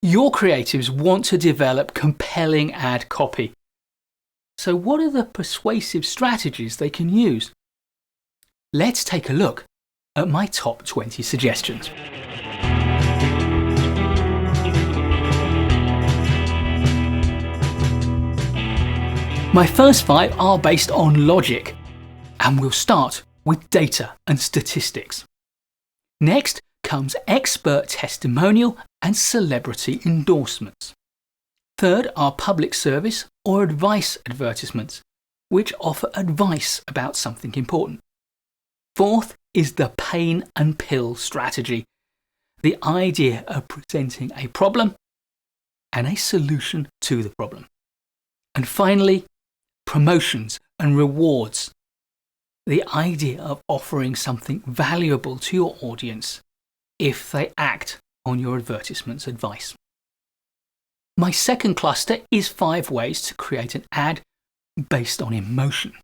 Your creatives want to develop compelling ad copy. So what are the persuasive strategies they can use? Let's take a look at my top 20 suggestions. My first 5 are based on logic, and we'll start with data and statistics. Next comes expert testimonial and celebrity endorsements. Third are public service or advice advertisements, which offer advice about something important. Fourth is the pain and pill strategy, the idea of presenting a problem and a solution to the problem. And finally, promotions and rewards, the idea of offering something valuable to your audience if they act on your advertisement's advice. My second cluster is 5 ways to create an ad based on emotion.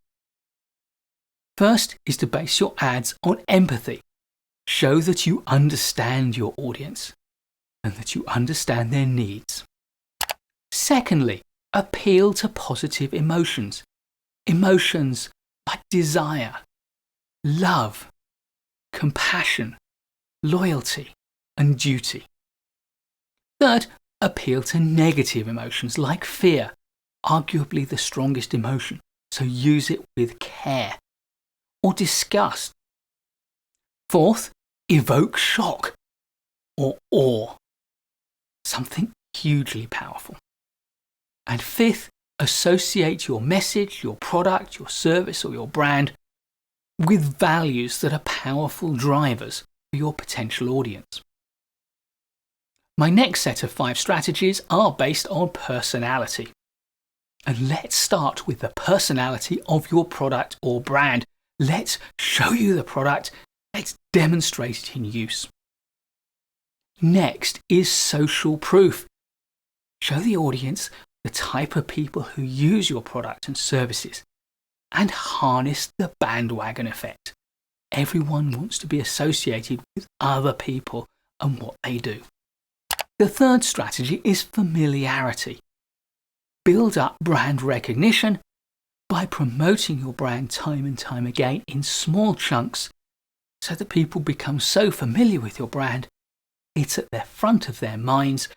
First is to base your ads on empathy. Show that you understand your audience and that you understand their needs. Secondly, appeal to positive emotions. Emotions like desire, love, compassion, loyalty, and duty. Third, appeal to negative emotions like fear, arguably the strongest emotion, so use it with care. Or disgust. Fourth, evoke shock or awe, something hugely powerful. And fifth, associate your message, your product, your service, or your brand with values that are powerful drivers for your potential audience. My next set of 5 strategies are based on personality. And let's start with the personality of your product or brand. Let's show you the product. Let's demonstrate it in use. Next is social proof. Show the audience the type of people who use your product and services and harness the bandwagon effect. Everyone wants to be associated with other people and what they do. The third strategy is familiarity. Build up brand recognition by promoting your brand time and time again in small chunks so that people become so familiar with your brand, it's at the front of their minds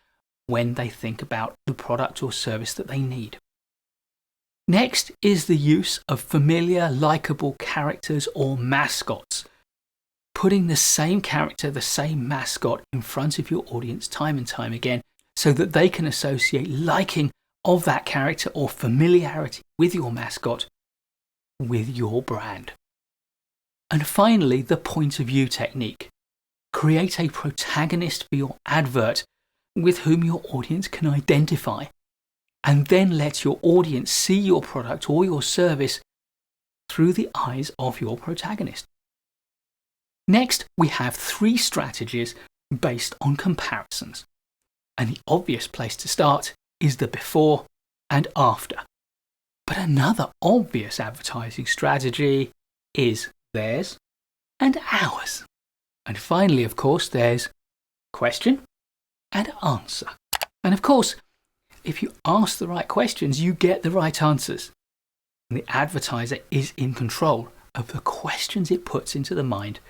when they think about the product or service that they need. Next is the use of familiar, likable characters or mascots. Putting the same character, the same mascot in front of your audience time and time again so that they can associate liking of that character or familiarity with your mascot with your brand. And finally, the point of view technique. Create a protagonist for your advert with whom your audience can identify, and then let your audience see your product or your service through the eyes of your protagonist. Next, we have 3 strategies based on comparisons. And the obvious place to start is the before and after. But another obvious advertising strategy is theirs and ours. And finally, of course, there's question and answer. And of course, if you ask the right questions, you get the right answers. And the advertiser is in control of the questions it puts into the mind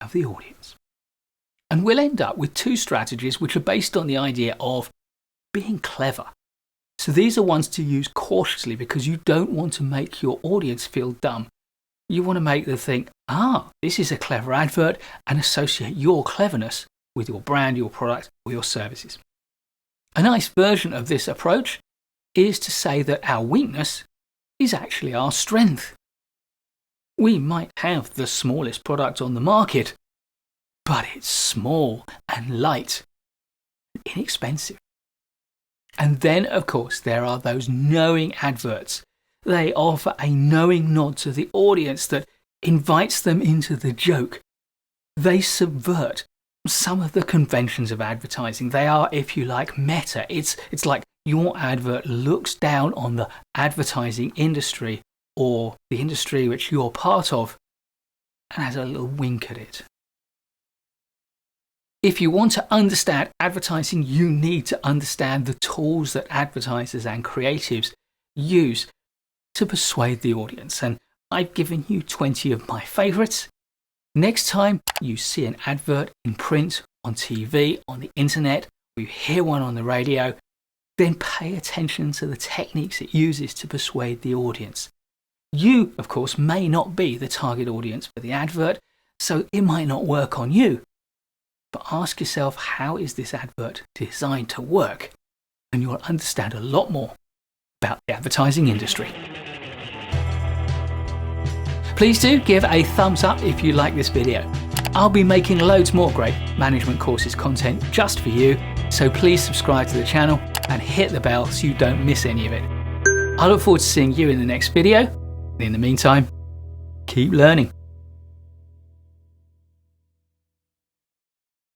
of the audience. And we'll end up with 2 strategies which are based on the idea of being clever. So these are ones to use cautiously because you don't want to make your audience feel dumb. You want to make them think, this is a clever advert, and associate your cleverness with your brand, your product, or your services. A nice version of this approach is to say that our weakness is actually our strength. We might have the smallest product on the market, but it's small and light and inexpensive. And then, of course, there are those knowing adverts. They offer a knowing nod to the audience that invites them into the joke. They subvert some of the conventions of advertising. They are, if you like, meta. It's like your advert looks down on the advertising industry or the industry which you're part of and has a little wink at it. If you want to understand advertising, you need to understand the tools that advertisers and creatives use to persuade the audience. And I've given you 20 of my favorites. Next time you see an advert in print, on TV, on the internet, or you hear one on the radio, then pay attention to the techniques it uses to persuade the audience. You, of course, may not be the target audience for the advert, so it might not work on you. But ask yourself, how is this advert designed to work? And you'll understand a lot more about the advertising industry. Please do give a thumbs up if you like this video. I'll be making loads more great management courses content just for you, so please subscribe to the channel and hit the bell so you don't miss any of it. I look forward to seeing you in the next video. In the meantime, keep learning.